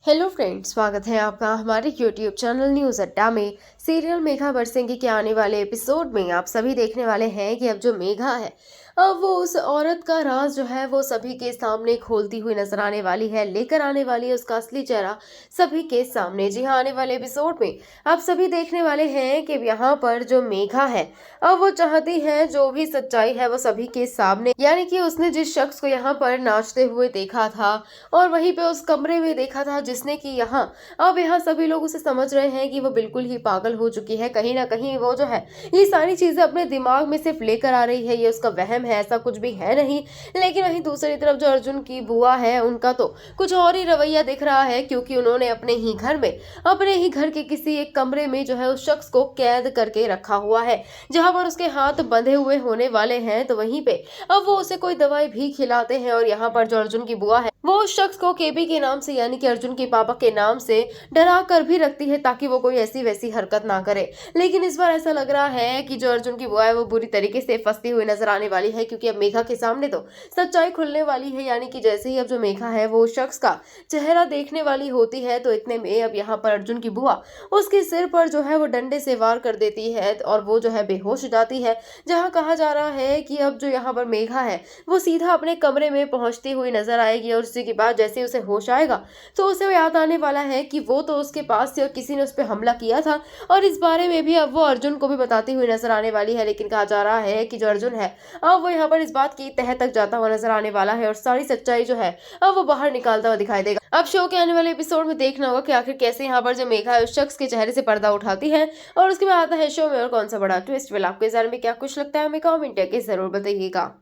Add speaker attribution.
Speaker 1: Hello friends, स्वागत है आपका हमारे यूट्यूब चैनल न्यूज़ अड्डा में। सीरियल मेघा बरसेंगी के आने वाले एपिसोड में आप सभी देखने वाले हैं कि अब जो मेघा है, अब वो उस औरत का राज जो है वो सभी के सामने खोलती हुई नजर आने वाली है, लेकर आने वाली है उसका असली चेहरा सभी के सामने। जी हाँ, आने वाले एपिसोड में आप सभी देखने वाले हैं कि यहाँ पर जो मेघा है, अब वो चाहती है जो भी सच्चाई है वो सभी के सामने, यानी कि उसने जिस शख्स को यहाँ पर नाचते हुए देखा था और वहीं पे उस कमरे में देखा था जिसने कि अब यहाँ सभी लोग उसे समझ रहे हैं कि वो बिल्कुल ही पागल हो चुकी है। कहीं ना कहीं वो जो है ये सारी चीजें अपने दिमाग में सिर्फ लेकर आ रही है, ये उसका वहम है, ऐसा कुछ भी है नहीं। लेकिन वहीं दूसरी तरफ जो अर्जुन की बुआ है उनका तो कुछ और ही रवैया दिख रहा है, क्योंकि उन्होंने अपने ही घर के किसी एक कमरे में जो है उस शख्स को कैद करके रखा हुआ है, जहां पर उसके हाथ बंधे हुए होने वाले हैं। तो वहीं पे अब वो उसे कोई दवाई भी खिलाते हैं और यहाँ पर जो अर्जुन की बुआ है वो उस शख्स को केबी के नाम से, यानी कि अर्जुन के पापा के नाम से डरा कर भी रखती है ताकि वो कोई ऐसी वैसी हरकत ना करे। लेकिन इस बार ऐसा लग रहा है कि जो अर्जुन की बुआ है वो बुरी तरीके से फंसती हुई नजर आने वाली है, क्योंकि अब मेघा के सामने तो सच्चाई खुलने वाली है। यानी कि जैसे ही अब जो मेघा है वो उस शख्स का चेहरा देखने वाली होती है, तो इतने में अब यहाँ पर अर्जुन की बुआ उसके सिर पर जो है वो डंडे से वार कर देती है और वो जो है बेहोश हो जाती है। जहाँ कहा जा रहा है कि अब जो यहाँ पर मेघा है वो सीधा अपने कमरे में पहुंचती हुई नजर आएगी और उसी के बाद जैसे उसे होश आएगा तो उसे याद आने वाला है कि वो तो उसके पास से और किसी ने उस पर हमला किया था, और इस बारे में भी अब वो अर्जुन को भी बताती हुई नजर आने वाली है। लेकिन कहा जा रहा है कि जो अर्जुन है अब वो यहाँ पर इस बात की तह तक जाता हुआ नजर आने वाला है और सारी सच्चाई जो है अब वो बाहर निकालता हुआ दिखाई देगा। अब शो के आने वाले एपिसोड में देखना होगा कि आखिर कैसे यहाँ पर जो मेघा है उस शख्स के चेहरे से पर्दा उठाती है और उसके बाद आता है शो में और कौन सा बड़ा ट्विस्ट। आपको इस बारे में क्या कुछ लगता है हमें कमेंट करके जरूर बताइएगा।